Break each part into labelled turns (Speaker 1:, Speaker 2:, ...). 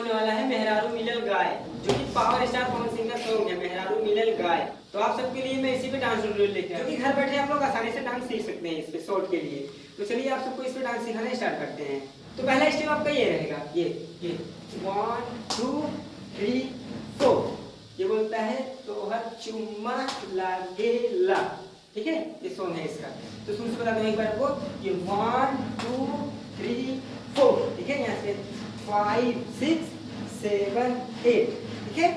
Speaker 1: होने वाला है मेहरारू मिलल गाय, जो कि पावर स्टार पवन सिंह का सॉन्ग है मेहरारू मिलल गाय। तो आप सबके लिए मैं इसी पे डांस ट्यूटोरियल लेके आया, जो कि घर बैठे आप लोग आसानी से डांस सीख सकते हैं इस पे शॉर्ट के लिए। तो चलिए आप सबको इस पे डांस सिखाना स्टार्ट करते हैं। तो पहला स्टेप आपका ये रहेगा, ये 1 2 3 4। ये बोलता है तोहर चुम्मा लागेला, ठीक है, ये सॉन्ग है इसका। तो शुरू से बता दूं एक बार आपको, ये 1 2 3 4, ठीक है, यहाँ से 5 6 7 8, ठीक है।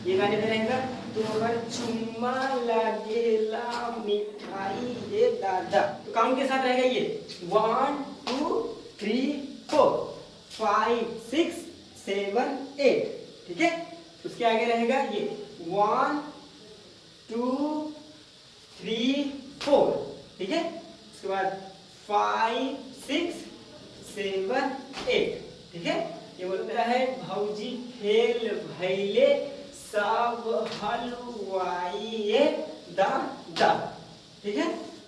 Speaker 1: ये गाने में रहेगा तोहर चुम्मा लागेला मिठाई ये दादा। तो काउंट के साथ रहेगा ये 1 2 3 4 5 6 7 8, ठीक है। उसके आगे रहेगा ये 1 2 3 4, ठीक है। उसके बाद 5 6 7 8, ठीक है। ये बोलता है भौजी फेल भैले सब हलवाई दादा, ठीक है।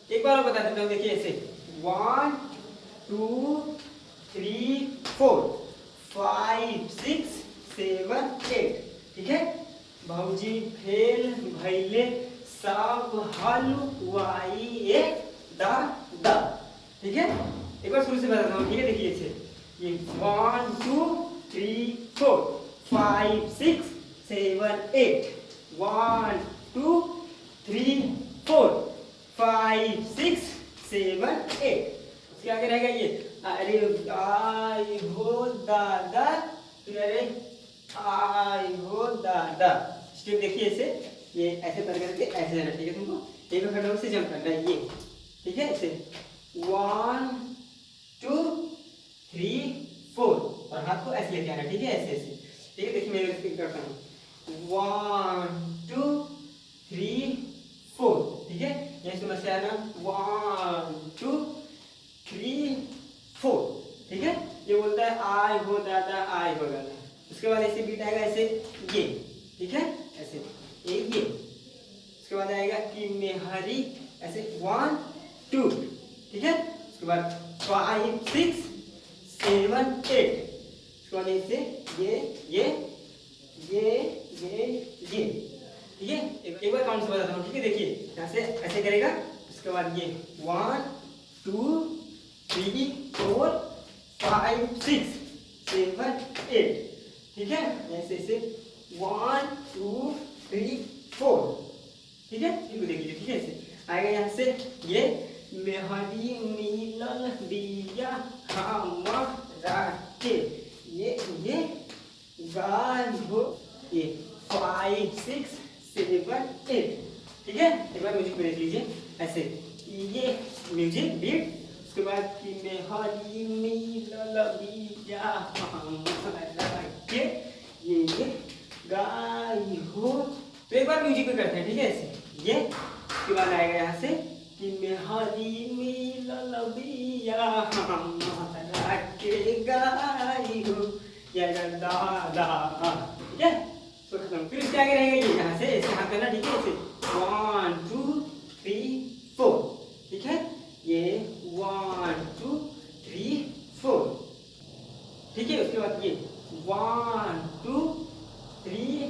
Speaker 1: एक बार और बता देता हूँ, देखिए ऐसे 1 2 3 4 5 6 7 8, ठीक है। भौजी फेल भैले सब हलवाई दादा, ठीक है। एक बार शुरू से बताता हूँ, ठीक है, देखिए इसे, ये 1 2 3 4 5 6 7 8 1 2 3 4 5 6 7 8। उसके आगे रहेगा ये अरे आई हो दादा, अरे आई हो दादा। स्टेप देखिए इसे, ये ऐसे कर करके ऐसे जाना, ठीक है। तुमको एक खड़े से जंप करना है, ये ठीक है। ऐसे 1 2 3 4 और हाथ को ऐसे लेके आना, ठीक है, ऐसे ऐसे, ठीक है। देखिए मैं इसको करता हूँ 1 2 3 4, ठीक है। यहाँ से मत से आना 1 2 3 4, ठीक है। ये बोलता है आई हो दादा आई हो दादा। उसके बाद ऐसे बीट आएगा ऐसे, ये ठीक है, ऐसे ये। उसके बाद आएगा कि मेहरी, ऐसे 1 2, ठीक है। उसके बाद 5 6 7 8। उसके बाद ऐसे ये, ठीक है। एक बार काउंट से बताता हूँ, ठीक है। देखिए यहाँ से ऐसे करेगा, उसके बाद ये 1 2 3 4 5 6 7 8, ठीक है। ऐसे ऐसे 1 2 3 4, ठीक है। इनको देखिए, ठीक है, ऐसे आएगा। यहाँ से ये मेहरी मिलल बिया हमारा के, ये गाय हो, ये 5 6 7 8, ठीक है। एक बार म्यूजिक में देख लीजिए ऐसे, ये म्यूजिक बीट। उसके बाद कि मेहरी मिलल बिया हमारा के, ये गाय हो। तो एक बार म्यूजिक में करते हैं, ठीक है, ऐसे ये। उसके बाद आएगा यहाँ से कि मेहरी मिलल बिया हमारा के गाय हो या दादा, ठीक है। तो खत्म। फिर इसके आगे रहेगा ये, यहाँ से ऐसे हाथ करना, ठीक है, ऐसे 1 2 3 4, ठीक है। ये 1 2 3 4, ठीक है। उसके बाद ये 1 2 3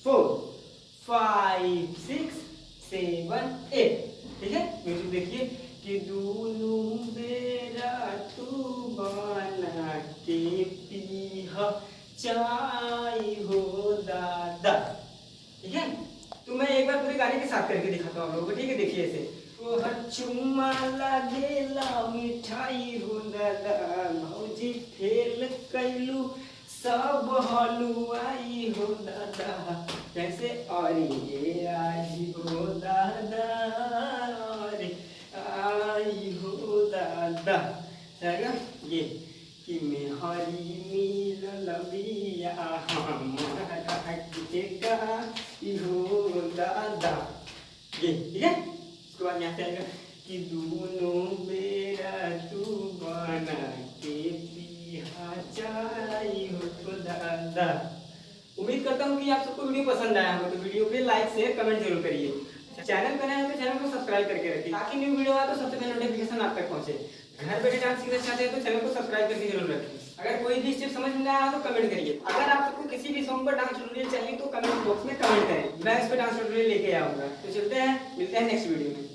Speaker 1: 4 5 6 7 8, ठीक है। म्यूजिक देखिए कि दूनु बेरा तू बना के पीह चाय हो दादा, ठीक है। तो मैं एक बार पूरे गाने के साथ करके दिखाता हूँ आप लोगों को, ठीक है। देखिए ऐसे तोहर चुम्मा लागेला मिठाई हो दादा, भौजी फेल कैलू सब हलवाई हो दादा, कैसे अरे आई हो दादा, अरे आई हो दादा। ये कि मेहरी मिलल बिया हमारा के गाय हो दादा, ये ठीक है। उसके बाद यहाँ से आएगा कि दोनों बेरा तू बना के पीहा चाय हो दादा। उम्मीद करता हूँ कि आप सबको वीडियो पसंद आया हो। तो वीडियो पे लाइक शेयर कमेंट जरूर करिए। चैनल पर नए हैं तो चैनल को सब्सक्राइब करके रखिए, ताकि न्यू वीडियो आए तो सबसे पहले नोटिफिकेशन आप तक पहुंचे। घर बैठे डांस सीखना चाहते हैं तो चैनल को सब्सक्राइब करके जरूर रखें। अगर कोई भी स्टेप समझ में ना आया तो कमेंट करिए। अगर आप सबको किसी भी सॉन्ग पर डांस ट्यूटोरियल चाहिए तो कमेंट बॉक्स में कमेंट करें, मैं इस पर डांस ट्यूटोरियल लेके आऊंगा। तो चलते हैं, मिलते हैं नेक्स्ट वीडियो में।